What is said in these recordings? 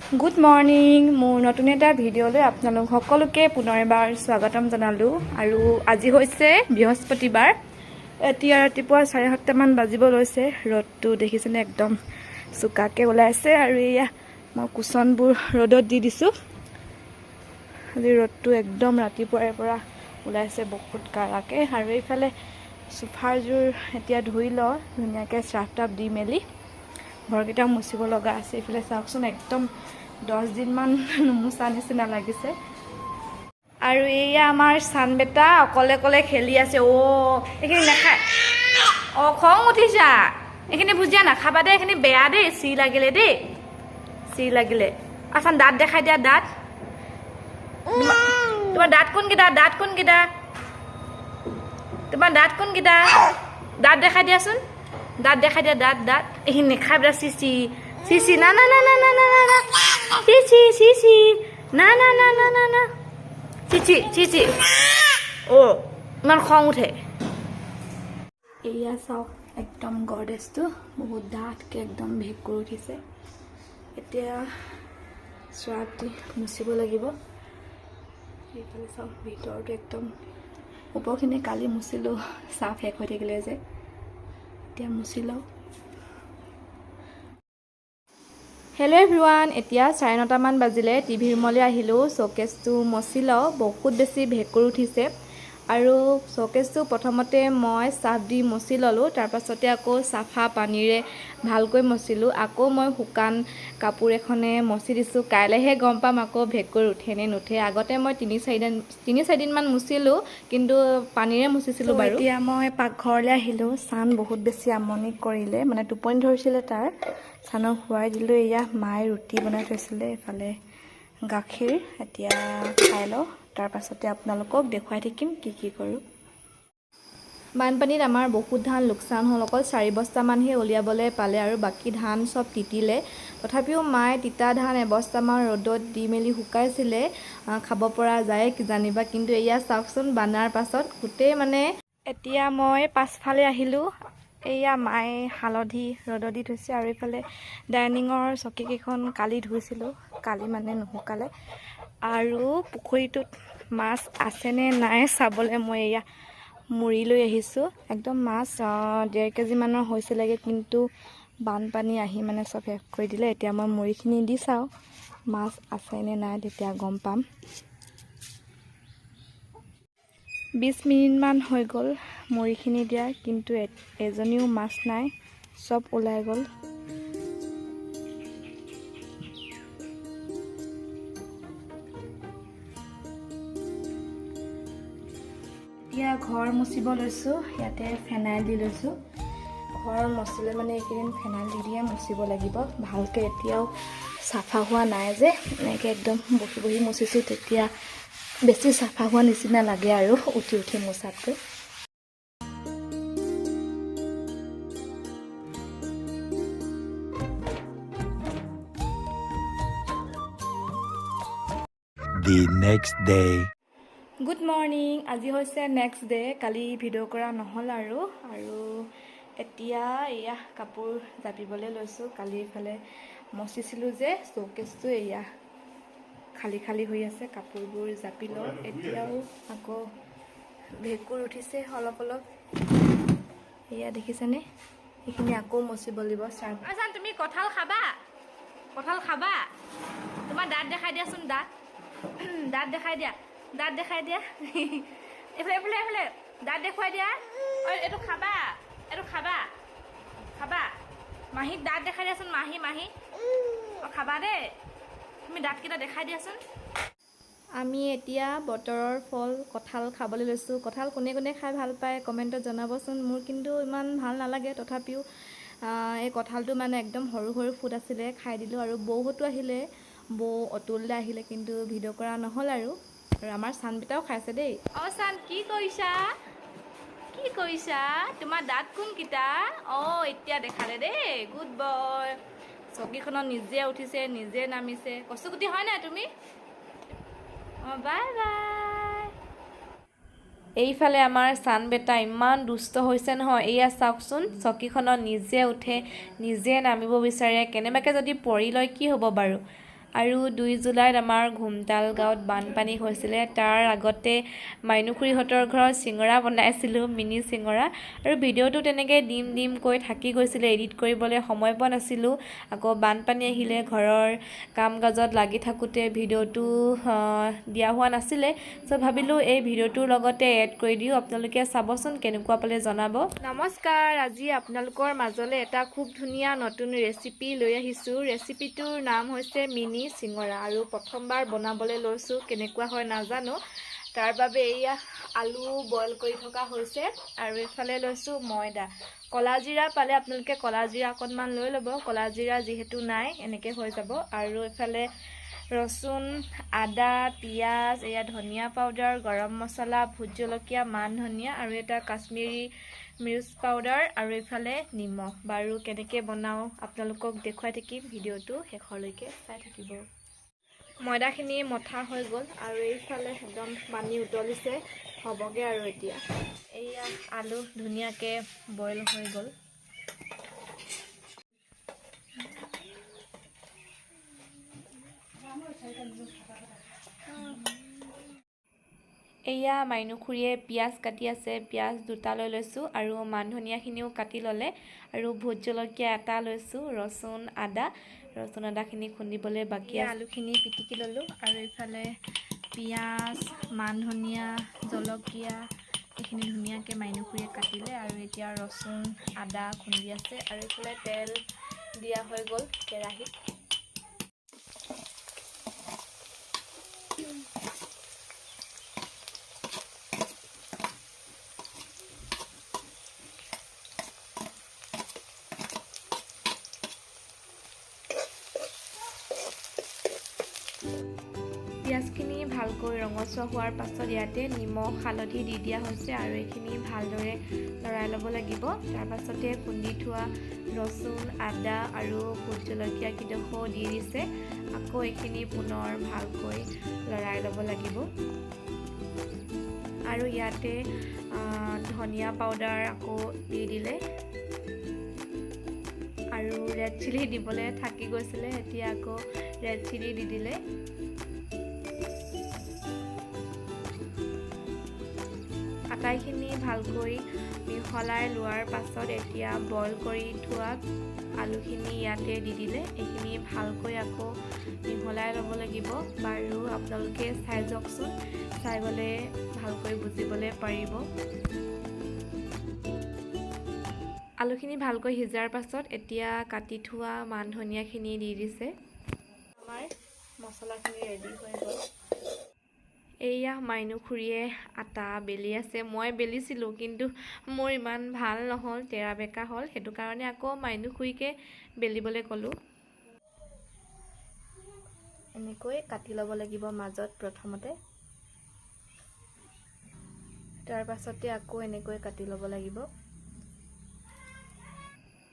Good morning মোৰ নতুন এটা ভিডিঅ'লৈ আপোনালোক সকলোকে পুনৰ এবাৰ স্বাগতম জনালোঁ আৰু আজি হৈছে বৃহস্পতিবাৰ এতিয়া ৰাতিপুৱা 7:30 মান বাজিব লৈছে ৰ'দটো দেখিছেনে একদম চুকাকে ওলাইছে আৰু এয়া মই কুচনবোৰ ৰ'দত দি দিছোঁ আজি ৰ'দটো একদম ৰাতিপুৱাৰ পৰা ওলাইছে বহুত কাৰাকে আৰু এইফালে সোফাৰযোৰ এতিয়া ধুই লওঁ ধুনীয়াকৈ চাৰ্ফ টাফ দি মেলি ঘৰকেইটা মুচিব লগা আছে এইফালে চাওকচোন একদম 10 দিনমান নুমুচা নিচিনা লাগিছে আৰু এয়া আমাৰ চান বেটা অকলে অকলে খেলি আছে এইখিনি নাখায় খং উঠিছা এইখিনি ভুজিয়া নাখাবা দেই এইখিনি বেয়া দেই চি লাগিলে আচান দাঁত দেখাই দিয়া দাঁত তোমাৰ দাঁত কোনকেইটা তোমাৰ দাঁত কোনকেইটা দাঁত দেখাই দিয়াচোন দাঁত দেখাই দিয়া দাঁত এইখিনি নেখাই বোলে চিচি না চিচি না চিচি ইমান খং উঠে এয়া চাওক একদম গডেজটো বহুত ডাঠকৈ একদম ভেঁকুৰ উঠিছে এতিয়া চাৰ্ফ দি মুচিব লাগিব এইফালে চাওক ভিতৰটো একদম ওপৰখিনি কালি মুচিলোঁ চাফ শেষ হৈ থাকিলে যে এতিয়া মুচি লওঁ হেল্ল' এভৰিৱান এতিয়া 9:30 মান বাজিলে টিভি ৰুমলৈ আহিলোঁ শ্ব'কেছটো মচি লওঁ বহুত বেছি ভেঁকুৰ উঠিছে আৰু শ্ব'কেছটো প্ৰথমতে মই চাৰ্ফ দি মচি ল'লোঁ তাৰপাছতে আকৌ চাফা পানীৰে ভালকৈ মচিলোঁ আকৌ মই শুকান কাপোৰ এখনে মচি দিছোঁ কাইলৈহে গম পাম আকৌ ভেঁকুৰ উঠে নে নুঠে আগতে মই 3-4 দিনমান মুচিলোঁ কিন্তু পানীৰে মুচিছিলোঁ বাৰু এতিয়া মই পাকঘৰলৈ আহিলোঁ চান বহুত বেছি আমনি কৰিলে মানে টোপনি ধৰিছিলে তাৰ চানক শুৱাই দিলোঁ এয়া মায়ে ৰুটি বনাই থৈছিলে এইফালে গাখীৰ এতিয়া খাই লওঁ তাৰপাছতে আপোনালোকক দেখুৱাই থাকিম কি কৰোঁ বানপানীত আমাৰ বহুত ধান লোকচান হ'ল অকল 4 বস্তামানহে উলিয়াবলৈ পালে আৰু বাকী ধান চব তিতিলে তথাপিও মায়ে তিতা ধান 1 বস্তামান ৰ'দত দি মেলি শুকাইছিলে খাব পৰা যায় কিজানিবা কিন্তু এয়া চাওকচোন বানাৰ পাছত গোটেই মানে এতিয়া মই পাছফালে আহিলোঁ এয়া মায়ে হালধি ৰ'দত দি থৈছে আৰু এইফালে ডাইনিঙৰ চকীকেইখন কালি ধুইছিলোঁ কালি মানে নুশুকালে আৰু পুখুৰীটোত মাছ আছেনে নাই চাবলৈ মই এয়া মুড়ি লৈ আহিছোঁ একদম মাছ 1.5 কেজি মানৰ হৈছিলেগৈ কিন্তু বানপানী আহি মানে চব শেষ কৰি দিলে এতিয়া মই মুড়িখিনি দি চাওঁ মাছ আছেনে নাই তেতিয়া গম পাম 20 মিনিটমান হৈ গ'ল মুড়িখিনি দিয়া কিন্তু এজনীও মাছ নাই চব ওলাই গ'ল এতিয়া ঘৰ মুচিব লৈছোঁ ইয়াতে ফেনাইল দি লৈছোঁ ঘৰ মচিলে মানে এইকেইদিন ফেনাইল দি দিয়ে মুচিব লাগিব ভালকৈ এতিয়াও চাফা হোৱা নাই যে এনেকৈ একদম বহি মুচিছোঁ তেতিয়া বেছি চাফা হোৱা নিচিনা লাগে আৰু উঠি মোচাতকৈ The next day. Good morning আজি হৈছে নেক্সট ডে কালি ভিডিঅ' কৰা নহ'ল আৰু এতিয়া এয়া কাপোৰ জাপিবলৈ লৈছোঁ কালি ইফালে মচিছিলোঁ যে শ্ব'কেছটো এয়া খালী হৈ আছে কাপোৰবোৰ জাপি লওঁ এতিয়াও আকৌ ভেঁকুৰ উঠিছে অলপ এয়া দেখিছেনে এইখিনি আকৌ মচিব লাগিব চাৰ্ফ আছান তুমি কঁঠাল খাবা তোমাৰ দাঁত দেখাই দিয়াচোন দাঁত দেখাই দিয়া এইফালে দাঁত দেখুৱাই দিয়া এইটো খাবা মাহীক দাঁত দেখাই দিয়াচোন মাহী খাবা দেই তুমি দাঁতকেইটা দেখাই দিয়াচোন আমি এতিয়া বতৰৰ ফল কঁঠাল খাবলৈ লৈছোঁ কঁঠাল কোনে খাই ভাল পায় কমেণ্টত জনাবচোন মোৰ কিন্তু ইমান ভাল নালাগে তথাপিও এই কঁঠালটো মানে একদম সৰু ফুট আছিলে খাই দিলোঁ আৰু বৌহঁতো আহিলে বৌ অতুললৈ আহিলে কিন্তু ভিডিঅ' কৰা নহ'ল আৰু আমাৰ চানকেইটাও খাইছে দেই চান কি কৰিছা তোমাৰ দাঁত কোনকেইটা এতিয়া দেখালে দেই গুড বয় চকীখনত নিজে উঠিছে নিজে নামিছে কচুগুটি হয় নাই তুমি বাই এইফালে আমাৰ চান বেটা ইমান দুষ্ট হৈছে নহয় এয়া চাওকচোন চকীখনত নিজে উঠে নিজে নামিব বিচাৰে কেনেবাকৈ যদি পৰি লয় কি হ'ব বাৰু আৰু 2 জুলাইত আমাৰ ঘুমতাল গাঁৱত বানপানী হৈছিলে। তাৰ আগতে মাইনুখুৰীহঁতৰ ঘৰত চিঙৰা বনাইছিলোঁ, মিনি চিঙৰা, আৰু ভিডিঅ'টো তেনেকৈ দিম থাকি গৈছিলে, এডিট কৰিবলৈ সময় পোৱা নাছিলোঁ। আকৌ বানপানী আহিলে, ঘৰৰ কাম কাজত লাগি থাকোঁতে ভিডিঅ'টো দিয়া হোৱা নাছিলে। চ' ভাবিলোঁ এই ভিডিঅ'টোৰ লগতে এড কৰি দিওঁ, আপোনালোকে চাবচোন কেনেকুৱা পালে জনাব। নমস্কাৰ, আজি আপোনালোকৰ মাজলৈ এটা খুব ধুনীয়া নতুন ৰেচিপি লৈ আহিছোঁ। ৰেচিপিটোৰ নাম হৈছে মিনি চিঙৰা, আৰু প্ৰথমবাৰ বনাবলৈ লৈছোঁ, কেনেকুৱা হয় নাজানো। তাৰ বাবে এয়া আলু বইল কৰি থকা হৈছে, আৰু এইফালে লৈছোঁ ময়দা। ক'লা জিৰা পালে আপোনালোকে ক'লা জিৰা অকণমান লৈ ল'ব, ক'লা জিৰা যিহেতু নাই এনেকৈ হৈ যাব। আৰু এইফালে ৰচুন, আদা, পিঁয়াজ, এয়া ধনিয়া পাউডাৰ, গৰম মছলা, ভোট জলকীয়া, মান ধনিয়া, আৰু এটা কাশ্মীৰী মিৰ্চ পাউডাৰ, আৰু এইফালে নিমখ। বাৰু কেনেকৈ বনাওঁ আপোনালোকক দেখুৱাই থাকিম, ভিডিঅ'টো শেষলৈকে চাই থাকিব। ময়দাখিনি মঠা হৈ গ'ল, আৰু এইফালে একদম পানী উতলিছে, হ'বগৈ আৰু এতিয়া। এইয়া আলু ধুনীয়াকৈ বইল হৈ গ'ল। এয়া মাইনুখুৰীয়ে পিঁয়াজ কাটি আছে, পিঁয়াজ 2টা লৈ লৈছোঁ, আৰু মান ধনিয়াখিনিও কাটি ল'লে, আৰু ভোট জলকীয়া 1টা লৈছোঁ, ৰচুন আদাখিনি খুন্দিবলৈ বাকী আলুখিনি পিটিকি ল'লোঁ, আৰু এইফালে পিঁয়াজ, মান ধনিয়া, জলকীয়া এইখিনি ধুনীয়াকৈ মাইনুখুৰীয়ে কাটিলে, আৰু এতিয়া ৰচুন আদা খুন্দি আছে, আৰু এইফালে তেল দিয়া হৈ গ'ল কেৰাহীত। পিঁয়াজখিনি ভালকৈ ৰঙচুৱা হোৱাৰ পাছত ইয়াতে নিমখ হালধি দি দিয়া হৈছে, আৰু এইখিনি ভালদৰে লৰাই ল'ব লাগিব। তাৰ পাছতে খুন্দি থোৱা ৰচুন আদা আৰু ভোট জলকীয়া কেইডোখৰ দি দিছে, আকৌ এইখিনি পুনৰ ভালকৈ লৰাই ল'ব লাগিব। আৰু ইয়াতে ধনিয়া পাউডাৰ আকৌ দি দিলে, আৰু ৰেড চিলি দিবলৈ থাকি গৈছিলে, এতিয়া আকৌ ৰেড চিলি দি দিলে। আটাইখিনি ভালকৈ মিহলাই লোৱাৰ পাছত এতিয়া বইল কৰি থোৱা আলুখিনি ইয়াতে দি দিলে, এইখিনি ভালকৈ আকৌ মিহলাই ল'ব লাগিব। বাৰু আপোনালোকে চাই যাওকচোন, চাই গ'লে ভালকৈ বুজিবলৈ পাৰিব। আলুখিনি ভালকৈ সিজাৰ পাছত এতিয়া কাটি থোৱা মান ধনিয়াখিনি দি দিছে। আমাৰ মছলাখিনি ৰেডি হৈ গ'ল। এয়া মাইনুখুৰীয়ে আটা বেলি আছে, মই বেলিছিলোঁ কিন্তু মোৰ ইমান ভাল নহ'ল, তেৰা বেকা হ'ল, সেইটো কাৰণে আকৌ মাইনুখুৰীকে বেলিবলৈ ক'লোঁ। এনেকৈ কাটি ল'ব লাগিব মাজত প্ৰথমতে, তাৰ পাছতে আকৌ এনেকৈ কাটি ল'ব লাগিব।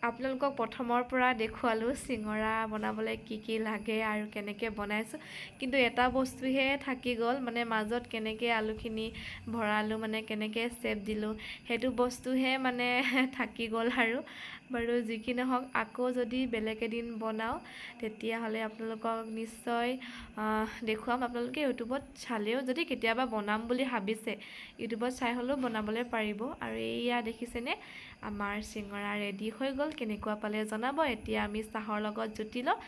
আপোনালোকক প্ৰথমৰ পৰা দেখুৱালোঁ চিঙৰা বনাবলৈ কি কি লাগে আৰু কেনেকৈ বনাইছোঁ, কিন্তু এটা বস্তুহে থাকি গ'ল, মানে মাজত কেনেকৈ আলুখিনি ভৰালোঁ, মানে কেনেকৈ চেপ দিলোঁ, সেইটো বস্তুহে মানে থাকি গ'ল। আৰু বাৰু যি কি নহওক, আকৌ যদি বেলেগ এদিন বনাওঁ তেতিয়াহ'লে আপোনালোকক নিশ্চয় দেখুৱাম। আপোনালোকে ইউটিউবত চালেও, যদি কেতিয়াবা বনাম বুলি ভাবিছে ইউটিউবত চাই হ'লেও বনাবলৈ পাৰিব। আৰু এইয়া দেখিছেনে, আমাৰ চিঙৰা ৰেডি হৈ গ'ল, কেনেকুৱা পালে জনাব। এতিয়া আমি চাহৰ লগত জুতি লওঁ।